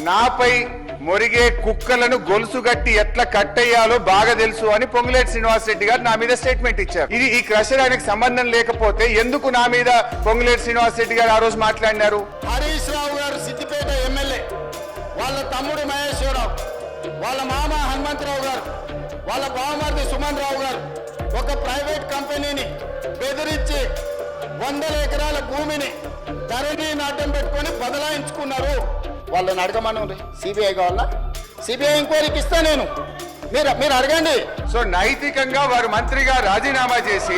నాపై మొరిగే కుక్కలను గొలుసుగట్టి ఎట్లా కట్టేయాలో బాగా తెలుసు అని పొంగులేటి శ్రీనివాస్ రెడ్డి గారు నా మీద స్టేట్మెంట్ ఇచ్చారు. ఈ క్రషర్ ఆయనకు సంబంధం లేకపోతే ఎందుకు నా మీద పొంగులేటి శ్రీనివాస్ రెడ్డి గారు ఆ రోజు మాట్లాడినారు? హరీష్ రావు గారు సిద్దిపేట ఎమ్మెల్యే, వాళ్ళ తమ్ముడు మహేశ్వరరావు, వాళ్ళ మామ హనుమంతరావు గారు, వాళ్ళ బావమరిది సుమన్ రావు గారు ఒక ప్రైవేట్ కంపెనీని బెదిరించి 100 ఎకరాల భూమిని ధరణి నాట్యం పెట్టుకొని బదలాయించుకున్నారు. వాళ్ళని అడగమను, సిబిఐ కావాలా? సిబిఐ ఎంక్వైరీకి ఇస్తా నేను, మీరు అడగండి. సో నైతికంగా వారు మంత్రిగా రాజీనామా చేసి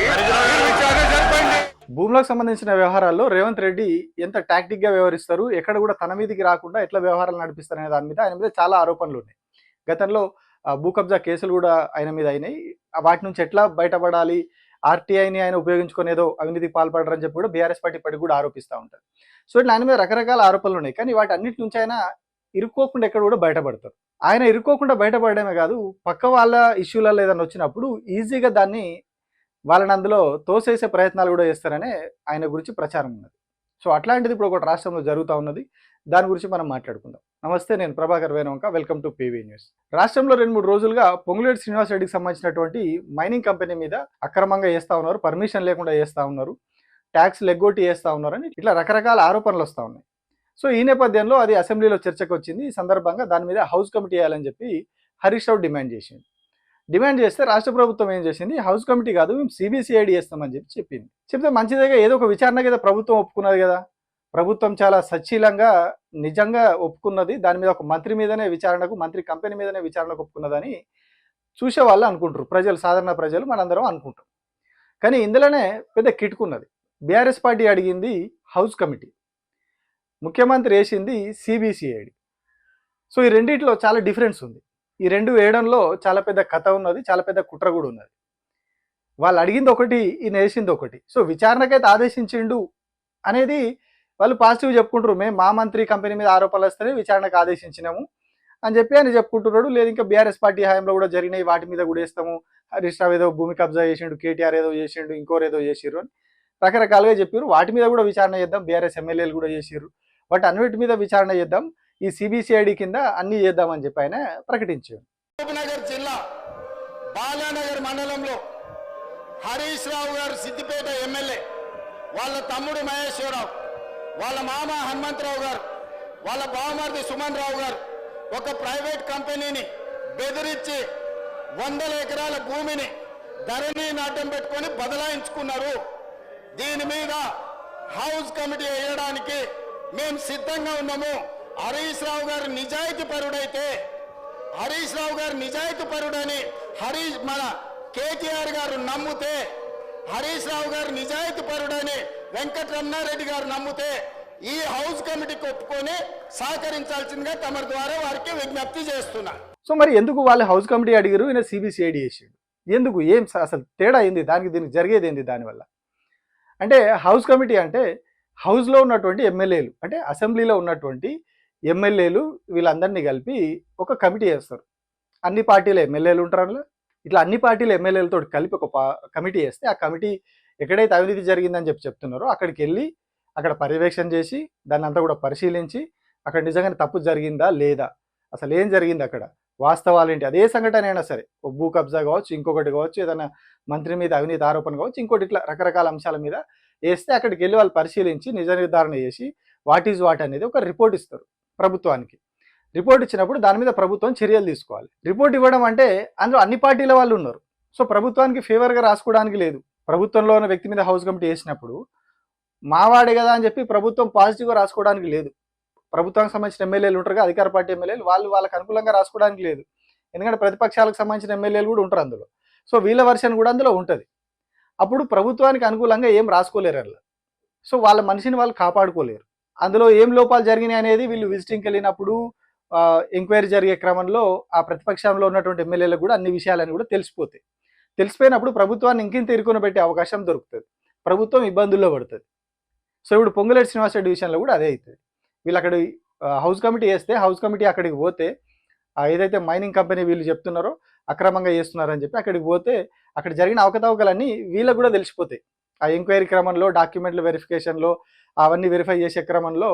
విచారణ జరపండి. భూములకు సంబంధించిన వ్యవహారాల్లో రేవంత్ రెడ్డి ఎంత టాక్టిక్ గా వ్యవహరిస్తారు, ఎక్కడ కూడా తన మీదకి రాకుండా ఎట్లా వ్యవహారాలు నడిపిస్తారు అనే దాని మీద ఆయన మీద చాలా ఆరోపణలు ఉన్నాయి. గతంలో భూ కబ్జా కేసులు కూడా ఆయన మీద అయినాయి. వాటి నుంచి ఎట్లా బయటపడాలి, ఆర్టీఐని ఆయన ఉపయోగించుకునేదో అవినీతికి పాల్పడరని చెప్పి కూడా బీఆర్ఎస్ పార్టీ ఇప్పటికి కూడా ఆరోపిస్తూ ఉంటారు. సో ఇట్లా ఆయన మీద రకరకాల ఆరోపణలు ఉన్నాయి. కానీ వాటి అన్నిటి నుంచి ఆయన ఇరుక్కోకుండా ఎక్కడ కూడా బయటపడతారు. ఆయన ఇరుక్కోకుండా బయటపడమే కాదు, పక్క వాళ్ళ ఇష్యూలలో ఏదైనా వచ్చినప్పుడు ఈజీగా దాన్ని వాళ్ళని అందులో తోసేసే ప్రయత్నాలు కూడా చేస్తారనే ఆయన గురించి ప్రచారం ఉన్నది. సో అట్లాంటిది ఇప్పుడు ఒకటి రాష్ట్రంలో జరుగుతూ ఉన్నది. దాని గురించి మనం మాట్లాడుకుందాం. నమస్తే, నేను Prabhakar Venuvanka, welcome to PV news. రాష్ట్రంలో 2-3 రోజులుగా పొంగులేటి శ్రీనివాస్ రెడ్డికి సంబంధించినటువంటి మైనింగ్ కంపెనీ మీద అక్రమంగా చేస్తూ ఉన్నారు, పర్మిషన్ లేకుండా చేస్తూ ఉన్నారు, ట్యాక్స్ లెగ్గొట్టి చేస్తూ ఉన్నారని ఇట్లా రకరకాల ఆరోపణలు వస్తూ ఉన్నాయి. సో ఈ నేపథ్యంలో అది అసెంబ్లీలో చర్చకు వచ్చింది. ఈ సందర్భంగా దాని మీద హౌస్ కమిటీ వేయాలని చెప్పి హరీష్ రావు డిమాండ్ చేస్తే రాష్ట్ర ప్రభుత్వం ఏం చేసింది, హౌస్ కమిటీ కాదు మేము సిబిసిఐడి చేస్తామని చెప్పింది. చెప్తే మంచిదేగా, ఏదో ఒక విచారణ కదా ప్రభుత్వం ఒప్పుకున్నది కదా. ప్రభుత్వం చాలా సచ్చీలంగా నిజంగా ఒప్పుకున్నది, దాని మీద ఒక మంత్రి మీదనే విచారణకు, మంత్రి కంపెనీ మీదనే విచారణకు ఒప్పుకున్నదని చూసే వాళ్ళు అనుకుంటారు, ప్రజలు, సాధారణ ప్రజలు మనందరం అనుకుంటాం. కానీ ఇందులోనే పెద్ద కిటుకున్నది. బీఆర్ఎస్ పార్టీ అడిగింది హౌస్ కమిటీ, ముఖ్యమంత్రి వేసింది సిబిసిఐడి. సో ఈ రెండిట్లో చాలా డిఫరెన్స్ ఉంది. ఈ రెండు వేయడంలో చాలా పెద్ద కథ ఉన్నది, చాలా పెద్ద కుట్ర కూడా ఉన్నది. వాళ్ళు అడిగింది ఒకటి, ఈయన వేసింది ఒకటి. సో విచారణకైతే ఆదేశించిండు అనేది వాళ్ళు పాజిటివ్ చెప్పుకుంటారు. మేము మా మంత్రి కంపెనీ మీద ఆరోపణలు వస్తేనే విచారణకు ఆదేశించినాము అని చెప్పి ఆయన చెప్పుకుంటున్నాడు. లేదు ఇంకా బీఆర్ఎస్ పార్టీ హయాంలో కూడా జరిగినాయి, వాటి మీద కూడా వేస్తాము, హరీష్ రావు ఏదో భూమి కబ్జా చేసిండు, కేటీఆర్ ఏదో చేసిండు, ఇంకోరు ఏదో చేసిర్రు అని రకరకాలుగా చెప్పారు. వాటి మీద కూడా విచారణ చేద్దాం, బీఆర్ఎస్ ఎమ్మెల్యేలు కూడా చేసిర్రు, వాటి అన్నిటి మీద విచారణ చేద్దాం, ఈ సిబిసిఐడి కింద అన్ని చేద్దామని చెప్పి ఆయన ప్రకటించారు. మహబూబ్నగర్ జిల్లా బాలానగర్ మండలంలో హరీష్ రావు గారు సిద్దిపేట ఎమ్మెల్యే, వాళ్ళ తమ్ముడు మహేశ్వరరావు, వాళ్ళ మామ హనుమంతరావు గారు, వాళ్ళ బావమరిది సుమన్ రావు గారు ఒక ప్రైవేట్ కంపెనీని బెదిరించి 100 ఎకరాల భూమిని ధరణి నాట్యం పెట్టుకొని బదలాయించుకున్నారు. దీని మీద హౌస్ కమిటీ వేయడానికి మేము సిద్ధంగా ఉన్నాము. హరీష్ రావు గారు నిజాయితీ పరుడైతే, హరీష్ రావు గారు నిజాయితీ పరుడని మన కేటీఆర్ గారు నమ్మితే, హరీష్ రావు గారు నిజాయితీ పరుడని వెంకటరమణారెడ్డి గారు నమ్మితే ఈ హౌస్ కమిటీకి ఒప్పుకొని సహకరించాల్సిందిగా తమ ద్వారా వారికి విజ్ఞప్తి చేస్తున్నా. సో మరి ఎందుకు వాళ్ళు హౌస్ కమిటీ అడిగారు, ఈయన సిబిసిఐడి చేసాడు? ఎందుకు, ఏం అసలు తేడా ఏంది, దీనికి జరిగేది ఏంది దానివల్ల? అంటే హౌస్ కమిటీ అంటే హౌస్లో ఉన్నటువంటి ఎమ్మెల్యేలు, అంటే అసెంబ్లీలో ఉన్నటువంటి ఎమ్మెల్యేలు వీళ్ళందరినీ కలిపి ఒక కమిటీ చేస్తారు. అన్ని పార్టీల ఎమ్మెల్యేలు ఉంటారు అందులో. ఇట్లా అన్ని పార్టీల ఎమ్మెల్యేలతో కలిపి ఒక కమిటీ చేస్తే ఆ కమిటీ ఎక్కడైతే అవినీతి జరిగిందని చెప్తున్నారో అక్కడికి వెళ్ళి అక్కడ పర్యవేక్షణ చేసి దాన్ని అంతా కూడా పరిశీలించి అక్కడ నిజంగానే తప్పు జరిగిందా లేదా, అసలు ఏం జరిగింది, అక్కడ వాస్తవాలు ఏంటి, అదే సంఘటన అయినా సరే, భూ కబ్జా కావచ్చు, ఇంకొకటి కావచ్చు, ఏదైనా మంత్రి మీద అవినీతి ఆరోపణ కావచ్చు, ఇంకోటి, ఇట్లా రకరకాల అంశాల మీద వేస్తే అక్కడికి వెళ్ళి వాళ్ళు పరిశీలించి నిజ నిర్ధారణ చేసి వాట్ ఈజ్ వాట్ అనేది ఒక రిపోర్ట్ ఇస్తారు ప్రభుత్వానికి. రిపోర్ట్ ఇచ్చినప్పుడు దాని మీద ప్రభుత్వం చర్యలు తీసుకోవాలి. రిపోర్ట్ ఇవ్వడం అంటే అందులో అన్ని పార్టీల వాళ్ళు ఉన్నారు. సో ప్రభుత్వానికి ఫేవర్గా రాసుకోవడానికి లేదు. ప్రభుత్వంలో ఉన్న వ్యక్తి మీద హౌస్ కమిటీ వేసినప్పుడు మావాడే కదా అని చెప్పి ప్రభుత్వం పాజిటివ్గా రాసుకోవడానికి లేదు. ప్రభుత్వానికి సంబంధించిన ఎమ్మెల్యేలు ఉంటారు కదా, అధికార పార్టీ ఎమ్మెల్యేలు, వాళ్ళకి అనుకూలంగా రాసుకోవడానికి లేదు. ఎందుకంటే ప్రతిపక్షాలకు సంబంధించిన ఎమ్మెల్యేలు కూడా ఉంటారు అందులో. సో వీళ్ళ వర్షన్ కూడా అందులో ఉంటుంది. అప్పుడు ప్రభుత్వానికి అనుకూలంగా ఏం రాసుకోలేరు అలా. సో వాళ్ళ మనిషిని వాళ్ళు కాపాడుకోలేరు. అందులో ఏం లోపాలు జరిగినాయి అనేది వీళ్ళు విజిటింగ్కి వెళ్ళినప్పుడు, ఎంక్వైరీ జరిగే క్రమంలో ఆ ప్రతిపక్షంలో ఉన్నటువంటి ఎమ్మెల్యేలకు కూడా అన్ని విషయాలని కూడా తెలిసిపోయినప్పుడు ప్రభుత్వాన్ని ఇంకింత ఇరుకున పెట్టే అవకాశం దొరుకుతుంది, ప్రభుత్వం ఇబ్బందుల్లో పడుతుంది. సో ఇప్పుడు పొంగులేటి శ్రీనివాస్ రెడ్డి విషయంలో కూడా అదే అవుతుంది. వీళ్ళు అక్కడ హౌస్ కమిటీ వేస్తే హౌస్ కమిటీ అక్కడికి పోతే ఏదైతే మైనింగ్ కంపెనీ వీళ్ళు చెప్తున్నారో అక్రమంగా చేస్తున్నారని చెప్పి అక్కడికి పోతే అక్కడ జరిగిన అవకతవకలన్నీ వీళ్ళకు కూడా తెలిసిపోతాయి. ఆ ఎంక్వైరీ క్రమంలో డాక్యుమెంట్ల వెరిఫికేషన్లో అవన్నీ వెరిఫై చేసే క్రమంలో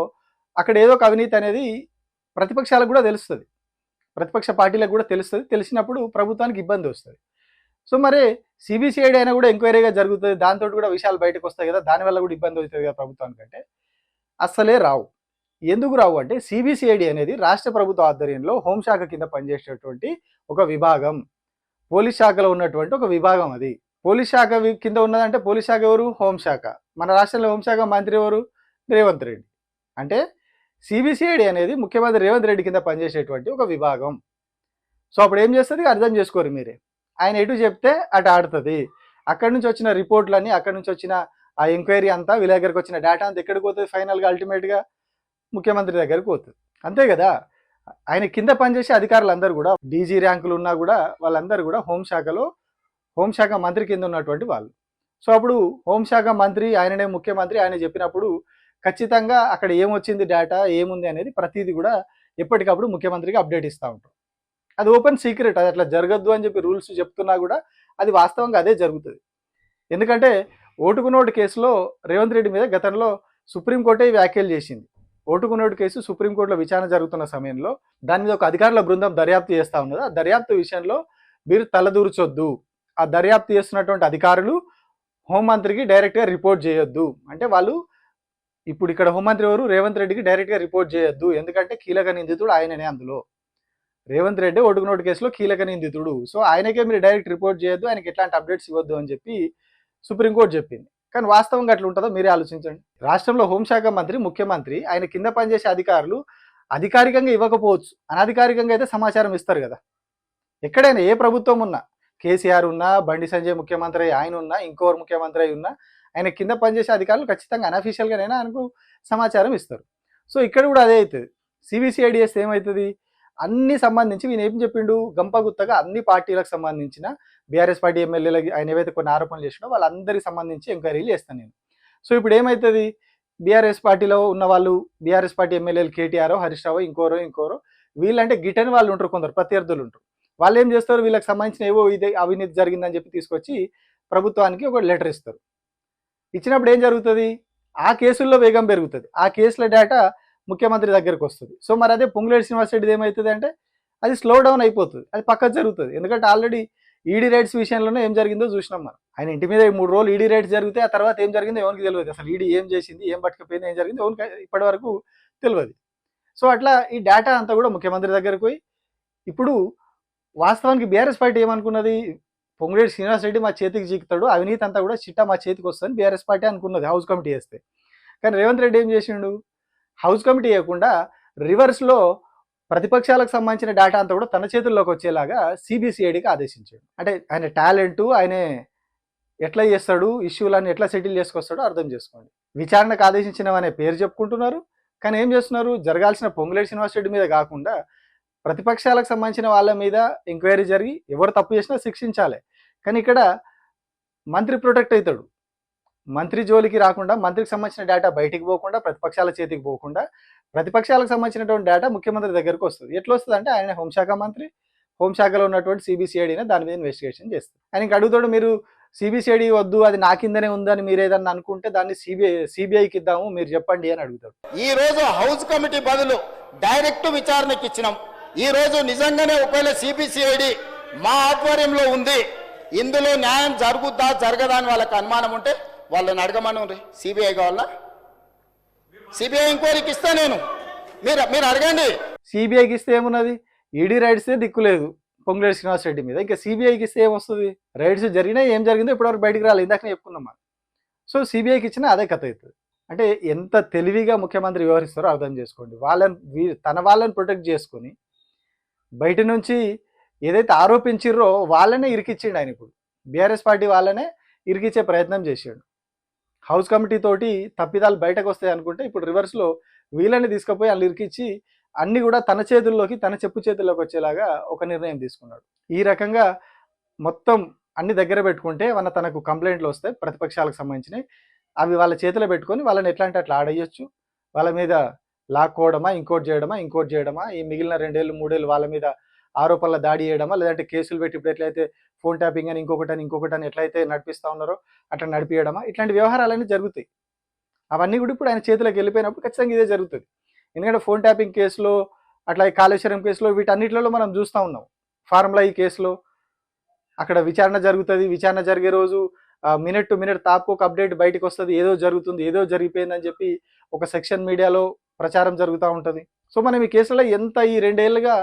అక్కడ ఏదో ఒక అవినీతి అనేది ప్రతిపక్షాలకు కూడా తెలుస్తుంది, ప్రతిపక్ష పార్టీలకు కూడా తెలుస్తుంది. తెలిసినప్పుడు ప్రభుత్వానికి ఇబ్బంది వస్తుంది. సో మరి సిబిసిఐడి అయినా కూడా ఎంక్వైరీగా జరుగుతుంది, దాంతో కూడా విషయాలు బయటకు వస్తాయి కదా, దానివల్ల కూడా ఇబ్బంది అవుతుంది కదా ప్రభుత్వానికి అంటే అస్సలే రావు. ఎందుకు రావు అంటే సిబిసిఐడి అనేది రాష్ట్ర ప్రభుత్వ ఆధ్వర్యంలో హోంశాఖ కింద పనిచేసేటువంటి ఒక విభాగం, పోలీస్ శాఖలో ఉన్నటువంటి ఒక విభాగం. అది పోలీస్ శాఖ కింద ఉన్నదంటే పోలీస్ శాఖ ఎవరు? హోంశాఖ. మన రాష్ట్రంలో హోంశాఖ మంత్రి ఎవరు? రేవంత్ రెడ్డి. అంటే సిబిసిఐడి అనేది ముఖ్యమంత్రి రేవంత్ రెడ్డి కింద పనిచేసేటువంటి ఒక విభాగం. సో అప్పుడు ఏం చేస్తుంది అర్థం చేసుకోరు మీరే. ఆయన ఎటు చెప్తే అటు ఆడుతుంది. అక్కడి నుంచి వచ్చిన రిపోర్ట్లన్నీ, అక్కడి నుంచి వచ్చిన ఆ ఎంక్వైరీ అంతా, వీళ్ళ దగ్గరకు వచ్చిన డేటా అంతా ఎక్కడికి పోతుంది? ఫైనల్గా అల్టిమేట్గా ముఖ్యమంత్రి దగ్గరికి పోతుంది. అంతే కదా. ఆయన కింద పనిచేసే అధికారులందరూ కూడా డీజీ ర్యాంకులు ఉన్నా కూడా వాళ్ళందరూ కూడా హోంశాఖ మంత్రి కింద ఉన్నటువంటి వాళ్ళు. సో అప్పుడు హోంశాఖ మంత్రి ఆయననే ముఖ్యమంత్రి, ఆయన చెప్పినప్పుడు ఖచ్చితంగా అక్కడ ఏమొచ్చింది డేటా, ఏముంది అనేది ప్రతిదీ కూడా ఎప్పటికప్పుడు ముఖ్యమంత్రికి అప్డేట్ ఇస్తూ ఉంటారు. అది ఓపెన్ సీక్రెట్, అది అట్లా జరగద్దు అని చెప్పి రూల్స్ చెప్తున్నా కూడా అది వాస్తవంగా అదే జరుగుతుంది. ఎందుకంటే ఓటుకు నోటు కేసులో రేవంత్ రెడ్డి మీద గతంలో సుప్రీంకోర్టే వ్యాఖ్యలు చేసింది. ఓటుకు నోటు కేసు సుప్రీంకోర్టులో విచారణ జరుగుతున్న సమయంలో దాని మీద ఒక అధికారుల బృందం దర్యాప్తు చేస్తూ ఉన్నది. ఆ దర్యాప్తు విషయంలో మీరు తలదూర్చొద్దు, ఆ దర్యాప్తు చేస్తున్నటువంటి అధికారులు హోంమంత్రికి డైరెక్ట్గా రిపోర్ట్ చేయొద్దు. అంటే వాళ్ళు ఇప్పుడు ఇక్కడ హోంమంత్రి ఎవరు? రేవంత్ రెడ్డికి డైరెక్ట్గా రిపోర్ట్ చేయొద్దు, ఎందుకంటే కీలక నిందితుడు ఆయననే. అందులో రేవంత్ రెడ్డి ఓటుకు నోటు కేసులో కీలక నిందితుడు. సో ఆయనకే మీరు డైరెక్ట్ రిపోర్ట్ చేయొద్దు, ఆయనకి ఎట్లాంటి అప్డేట్స్ ఇవ్వద్దు అని చెప్పి సుప్రీంకోర్టు చెప్పింది. కానీ వాస్తవంగా అట్లా ఉంటుందో మీరే ఆలోచించండి. రాష్ట్రంలో హోంశాఖ మంత్రి, ముఖ్యమంత్రి, ఆయన కింద పనిచేసే అధికారులు అధికారికంగా ఇవ్వకపోవచ్చు, అనధికారికంగా అయితే సమాచారం ఇస్తారు కదా. ఎక్కడైనా ఏ ప్రభుత్వం ఉన్నా, కేసీఆర్ ఉన్నా, బండి సంజయ్ ముఖ్యమంత్రి ఆయన ఉన్నా, ఇంకోరు ముఖ్యమంత్రి ఉన్నా, ఆయన కింద పనిచేసే అధికారులు ఖచ్చితంగా అనఫీషియల్గానైనా ఆయనకు సమాచారం ఇస్తారు. సో ఇక్కడ కూడా అదే అవుతుంది. సిబిసిఐడి చేస్తే ఏమవుతుంది? అన్ని సంబంధించి ఈయన ఏం చెప్పిండు? గంపగుత్తగా అన్ని పార్టీలకు సంబంధించిన బీఆర్ఎస్ పార్టీ ఎమ్మెల్యేలకు ఆయన ఏవైతే కొన్ని ఆరోపణలు చేసినో వాళ్ళందరికీ సంబంధించి ఎంక్వైరీలు చేస్తాను నేను. సో ఇప్పుడు ఏమవుతుంది? బీఆర్ఎస్ పార్టీలో ఉన్న వాళ్ళు, బీఆర్ఎస్ పార్టీ ఎమ్మెల్యేలు కేటీఆర్, హరీష్ రావు, ఇంకోరో వీళ్ళంటే గిట్టని వాళ్ళు ఉంటారు, కొందరు ప్రత్యర్థులు ఉంటారు. వాళ్ళు ఏం చేస్తారు? వీళ్ళకి సంబంధించిన ఏవో ఇదే అవినీతి జరిగిందని చెప్పి తీసుకొచ్చి ప్రభుత్వానికి ఒక లెటర్ ఇస్తారు. ఇచ్చినప్పుడు ఏం జరుగుతుంది? ఆ కేసుల్లో వేగం పెరుగుతుంది, ఆ కేసుల డేటా ముఖ్యమంత్రి దగ్గరకు వస్తుంది. సో మరి అదే పొంగులేటి శ్రీనివాస్ రెడ్డిది ఏమవుతుంది అంటే అది స్లో డౌన్ అయిపోతుంది, అది పక్కకు జరుగుతుంది. ఎందుకంటే ఆల్రెడీ ఈడీ రైట్స్ విషయంలోనే ఏం జరిగిందో చూసినాం మనం. ఆయన ఇంటి మీద 3 రోజులు ఈడీ రైట్స్ జరిగితే ఆ తర్వాత ఏం జరిగిందో ఎవరికి తెలియదు. అసలు ఈడీ ఏం చేసింది, ఏం పట్టుకపోయింది, ఏం జరిగింది ఎవరికి ఇప్పటి వరకు తెలియదు. సో అట్లా ఈ డేటా అంతా కూడా ముఖ్యమంత్రి దగ్గరకు పోయి, ఇప్పుడు వాస్తవానికి బీఆర్ఎస్ పార్టీ ఏమనుకున్నది? పొంగులేటి శ్రీనివాస్ రెడ్డి మా చేతికి జీకుతాడు, అవినీతి అంతా కూడా చిట్టా మా చేతికి వస్తుంది బీఆర్ఎస్ పార్టీ అనుకున్నది హౌస్ కమిటీ వేస్తే. కానీ రేవంత్ రెడ్డి ఏం చేసిండు? హౌస్ కమిటీ వేయకుండా రివర్స్లో ప్రతిపక్షాలకు సంబంధించిన డేటా అంతా కూడా తన చేతుల్లోకి వచ్చేలాగా సిబిసిఐడికి ఆదేశించాడు. అంటే ఆయన టాలెంట్, ఆయన ఎట్లా చేస్తాడు, ఇష్యూలన్నీ ఎట్లా సెటిల్ చేసుకొస్తాడో అర్థం చేసుకోండి. విచారణకు ఆదేశించినవనే పేరు చెప్పుకుంటున్నారు, కానీ ఏం చేస్తున్నారు? జరగాల్సిన పొంగులేటి శ్రీనివాస్ రెడ్డి మీద కాకుండా ప్రతిపక్షాలకు సంబంధించిన వాళ్ళ మీద ఎంక్వైరీ జరిగి ఎవరు తప్పు చేసినా శిక్షించాలి. కానీ ఇక్కడ మంత్రి ప్రొటెక్ట్ అవుతాడు. మంత్రి జోలికి రాకుండా, మంత్రికి సంబంధించిన డేటా బయటికి పోకుండా, ప్రతిపక్షాల చేతికి పోకుండా, ప్రతిపక్షాలకు సంబంధించినటువంటి డేటా ముఖ్యమంత్రి దగ్గరకు వస్తుంది. ఎట్లా వస్తుంది అంటే ఆయన హోంశాఖ మంత్రి, హోంశాఖలో ఉన్నటువంటి సిబిసిఐడిని దాని మీద ఇన్వెస్టిగేషన్ చేస్తారు. ఆయనకి అడుగుతాడు, మీరు సిబిసిఐడి వద్దు, అది నా కిందనే ఉందని మీరు ఏదన్నా అనుకుంటే దాన్ని సిబిఐకి ఇద్దాము, మీరు చెప్పండి అని అడుగుతాడు. ఈ రోజు హౌస్ కమిటీ బదులు డైరెక్ట్ విచారణకి ఇచ్చినాం. ఈ రోజు నిజంగానే ఒకవేళ సిబిసిఐడి మా ఆధ్వర్యంలో ఉంది, ఇందులో న్యాయం జరుగుద్దా జరగదా అని వాళ్ళకి అనుమానం ఉంటే వాళ్ళని అడగమని సిబిఐ కావాలా? సిబిఐ ఎంక్వైరీకి ఇస్తా నేను, మీరు అడగండి. సిబిఐకి ఇస్తే ఏమున్నది? ఈడీ రైట్స్ దిక్కులేదు పొంగులేటి శ్రీనివాస్ రెడ్డి మీద, ఇంకా సిబిఐకి ఇస్తే ఏమొస్తుంది? రైట్స్ జరిగినా ఏం జరిగిందో ఇప్పటివరకు బయటికి రాలేదు, ఇందాకనే చెప్పుకున్నాం మనం. సో సిబిఐకి ఇచ్చినా అదే కథ అవుతుంది. అంటే ఎంత తెలివిగా ముఖ్యమంత్రి వ్యవహరిస్తారో అర్థం చేసుకోండి. తన వాళ్ళని ప్రొటెక్ట్ చేసుకొని బయట నుంచి ఏదైతే ఆరోపించిర్రో వాళ్ళనే ఇరికిచ్చిండు ఆయన. ఇప్పుడు బీఆర్ఎస్ పార్టీ వాళ్ళనే ఇరికిచ్చే ప్రయత్నం చేశాడు. హౌస్ కమిటీ తోటి తప్పిదాలు బయటకు వస్తాయి అనుకుంటే ఇప్పుడు రివర్స్లో వీళ్ళని తీసుకుపోయి వాళ్ళు ఇరికిచ్చి అన్ని కూడా తన చేతుల్లోకి, తన చెప్పు చేతుల్లోకి వచ్చేలాగా ఒక నిర్ణయం తీసుకున్నాడు. ఈ రకంగా మొత్తం అన్ని దగ్గర పెట్టుకుంటే తనకు కంప్లైంట్లు వస్తాయి ప్రతిపక్షాలకు సంబంధించినవి, అవి వాళ్ళ చేతిలో పెట్టుకొని వాళ్ళని ఎట్లా అంటే అట్లా ఆడేయచ్చు. వాళ్ళ మీద లాక్కోవడమా, ఇంకోటి చేయడమా, ఈ మిగిలిన 2 ఏళ్ళు 3 ఏళ్ళు వాళ్ళ మీద ఆరోపణల దాడి చేయడమా, లేదంటే కేసులు పెట్టి ఇప్పుడు ఎట్లయితే ఫోన్ ట్యాపింగ్ అని ఇంకొకటి అని ఎట్లయితే నడిపిస్తూ ఉన్నారో అట్లా నడిపియడమా, ఇట్లాంటి వ్యవహారాలన్నీ జరుగుతాయి. అవన్నీ కూడా ఇప్పుడు ఆయన చేతిలోకి వెళ్ళిపోయినప్పుడు ఖచ్చితంగా ఇదే జరుగుతుంది. ఎందుకంటే ఫోన్ ట్యాపింగ్ కేసులో, అట్లాగే కాళేశ్వరం కేసులో, వీటన్నిటిలో మనం చూస్తూ ఉన్నాం. ఫార్ములా ఈ కేసులో అక్కడ విచారణ జరుగుతుంది. విచారణ జరిగే రోజు మినిట్ టు మినిట్ తాపుకోక అప్డేట్ బయటకు వస్తుంది. ఏదో జరుగుతుంది, ఏదో జరిగిపోయిందని చెప్పి ఒక సెక్షన్ మీడియాలో ప్రచారం జరుగుతూ ఉంటుంది. సో మనం ఈ కేసులో ఎంత ఈ 2 ఏళ్ళుగా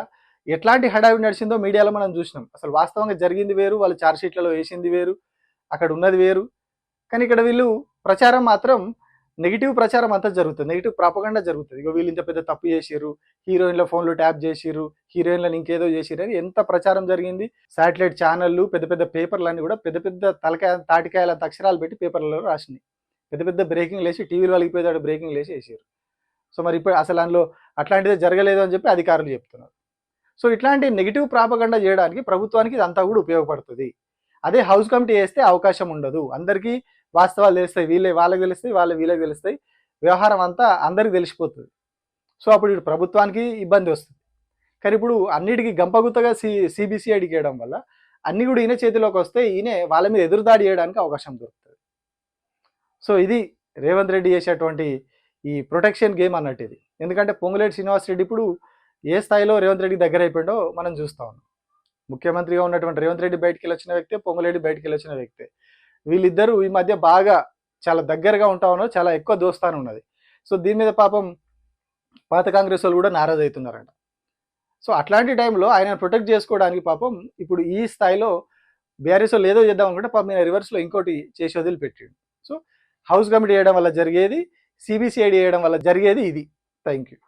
ఎట్లాంటి హడావిడి నడిచిందో మీడియాలో మనం చూసినాం. అసలు వాస్తవంగా జరిగింది వేరు, వాళ్ళు ఛార్జ్షీట్లలో వేసింది వేరు, అక్కడ ఉన్నది వేరు. కానీ ఇక్కడ వీళ్ళు ప్రచారం మాత్రం నెగిటివ్ ప్రచారం అంతా జరుగుతుంది, నెగిటివ్ ప్రాపగండా జరుగుతుంది. ఇక వీళ్ళు ఇంత పెద్ద తప్పు చేసిర్రు, హీరోయిన్ల ఫోన్లు ట్యాప్ చేసిర్రు, హీరోయిన్లను ఇంకేదో చేసిర్రు అని ఎంత ప్రచారం జరిగింది. శాటిలైట్ ఛానళ్ళు, పెద్ద పెద్ద పేపర్లన్నీ కూడా పెద్ద పెద్ద తాటికాయలంత అక్షరాలు పెట్టి పేపర్లలో రాసినాయి. పెద్ద పెద్ద బ్రేకింగ్ లేచి టీవీలు వలిగిపోయేదాడు బ్రేకింగ్ లేచి వేసారు. సో మరి ఇప్పుడు అసలు అందులో అట్లాంటిదే జరగలేదు అని చెప్పి అధికారులు చెప్తున్నారు. సో ఇట్లాంటి నెగిటివ్ ప్రాపగండా చేయడానికి ప్రభుత్వానికి ఇదంతా కూడా ఉపయోగపడుతుంది. అదే హౌస్ కమిటీ వేస్తే అవకాశం ఉండదు. అందరికీ వాస్తవాలు తెలుస్తాయి, వాళ్ళకి తెలుస్తాయి, వీళ్ళకి తెలుస్తాయి, వ్యవహారం అంతా అందరికి తెలిసిపోతుంది. సో అప్పుడు ఇప్పుడు ప్రభుత్వానికి ఇబ్బంది వస్తుంది. కానీ ఇప్పుడు అన్నిటికీ గంపగుత్తగా సిబిసిఐడికి వేయడం వల్ల అన్ని కూడా ఈయన చేతిలోకి వస్తే ఈయన వాళ్ళ మీద ఎదురుదాడి చేయడానికి అవకాశం దొరుకుతుంది. సో ఇది రేవంత్ రెడ్డి చేసేటువంటి ఈ ప్రొటెక్షన్ గేమ్ అన్నట్టు ఇది. ఎందుకంటే పొంగులేటి శ్రీనివాస్ రెడ్డి ఇప్పుడు ఏ స్థాయిలో రేవంత్ రెడ్డి దగ్గర అయిపోయిందో మనం చూస్తా ఉన్నాం. ముఖ్యమంత్రిగా ఉన్నటువంటి రేవంత్ రెడ్డి బయటికి వెళ్ళొచ్చిన వ్యక్తే, పొంగులేటి బయటికి వెళ్ళొచ్చిన వ్యక్తే. వీళ్ళిద్దరూ ఈ మధ్య బాగా చాలా దగ్గరగా ఉంటా ఉన్నారు, చాలా ఎక్కువ దోస్తాను ఉన్నది. సో దీని మీద పాపం పాత కాంగ్రెస్ వాళ్ళు కూడా నారాజ్ అవుతున్నారంట. సో అట్లాంటి టైంలో ఆయన ప్రొటెక్ట్ చేసుకోవడానికి పాపం ఇప్పుడు ఈ స్థాయిలో బీఆర్ఎస్ వాళ్ళు ఏదో చేద్దాం అనుకుంటే పాపం ఆయన రివర్స్లో ఇంకోటి చేసి వదిలిపెట్టాడు. సో హౌస్ కమిటీ చేయడం వల్ల జరిగేది, సిబిసిఐడి చేయడం వల్ల జరిగేది ఇది. Thank you.